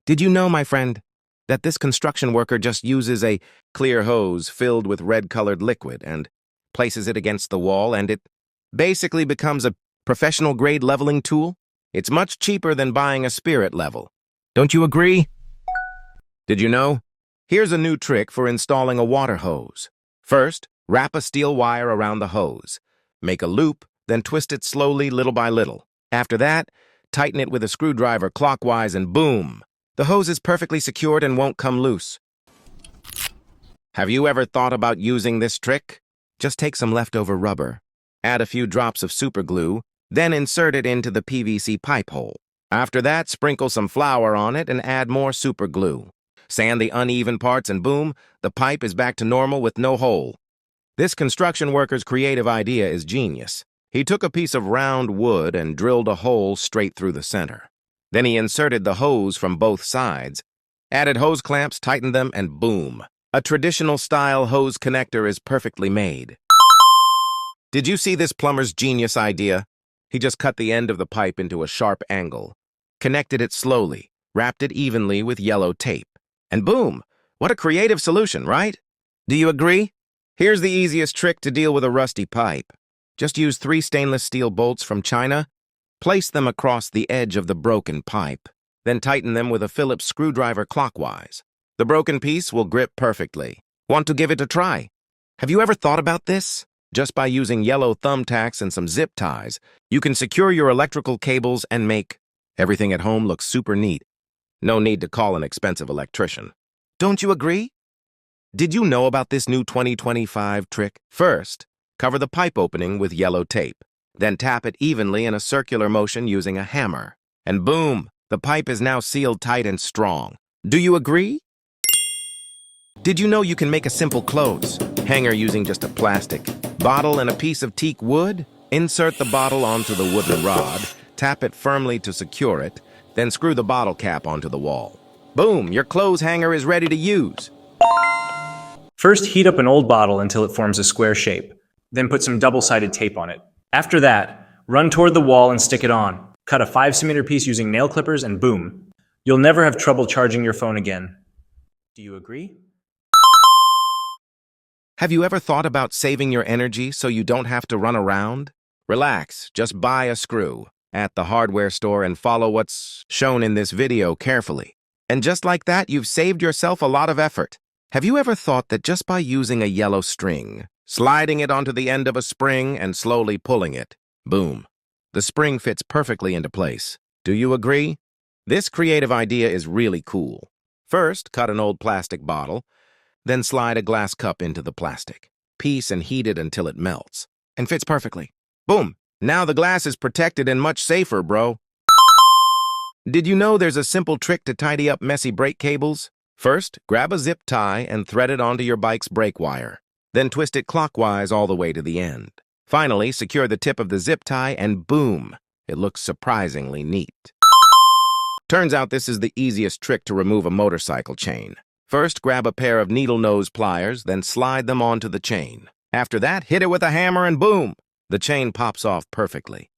Did you know, my friend, that this construction worker just uses a clear hose filled with red-colored liquid and places it against the wall, and it basically becomes a professional-grade leveling tool? It's much cheaper than buying a spirit level. Don't you agree? Did you know? Here's a new trick for installing a water hose. First, wrap a steel wire around the hose. Make a loop, then twist it slowly, little by little. After that, tighten it with a screwdriver clockwise and boom! The hose is perfectly secured and won't come loose. Have you ever thought about using this trick? Just take some leftover rubber, add a few drops of super glue, then insert it into the PVC pipe hole. After that, sprinkle some flour on it and add more super glue. Sand the uneven parts and boom, the pipe is back to normal with no hole. This construction worker's creative idea is genius. He took a piece of round wood and drilled a hole straight through the center. Then he inserted the hose from both sides, added hose clamps, tightened them, and boom! A traditional-style hose connector is perfectly made. Did you see this plumber's genius idea? He just cut the end of the pipe into a sharp angle, connected it slowly, wrapped it evenly with yellow tape, and boom! What a creative solution, right? Do you agree? Here's the easiest trick to deal with a rusty pipe. Just use 3 stainless steel bolts from China. Place them across the edge of the broken pipe, then tighten them with a Phillips screwdriver clockwise. The broken piece will grip perfectly. Want to give it a try? Have you ever thought about this? Just by using yellow thumbtacks and some zip ties, you can secure your electrical cables and make everything at home look super neat. No need to call an expensive electrician. Don't you agree? Did you know about this new 2025 trick? First, cover the pipe opening with yellow tape. Then tap it evenly in a circular motion using a hammer. And boom! The pipe is now sealed tight and strong. Do you agree? Did you know you can make a simple clothes hanger using just a plastic bottle and a piece of teak wood? Insert the bottle onto the wooden rod, tap it firmly to secure it, then screw the bottle cap onto the wall. Boom! Your clothes hanger is ready to use. First, heat up an old bottle until it forms a square shape. Then put some double-sided tape on it. After that, run toward the wall and stick it on. Cut a 5 cm piece using nail clippers and boom! You'll never have trouble charging your phone again. Do you agree? Have you ever thought about saving your energy so you don't have to run around? Relax, just buy a screw at the hardware store and follow what's shown in this video carefully. And just like that, you've saved yourself a lot of effort. Have you ever thought that just by using a yellow string, sliding it onto the end of a spring and slowly pulling it, boom, the spring fits perfectly into place? Do you agree? This creative idea is really cool. First, cut an old plastic bottle, then slide a glass cup into the plastic piece and heat it until it melts and fits perfectly. Boom! Now the glass is protected and much safer, bro. Did you know there's a simple trick to tidy up messy brake cables? First, grab a zip tie and thread it onto your bike's brake wire. Then twist it clockwise all the way to the end. Finally, secure the tip of the zip tie and boom! It looks surprisingly neat. Turns out this is the easiest trick to remove a motorcycle chain. First, grab a pair of needle nose pliers, then slide them onto the chain. After that, hit it with a hammer and boom! The chain pops off perfectly.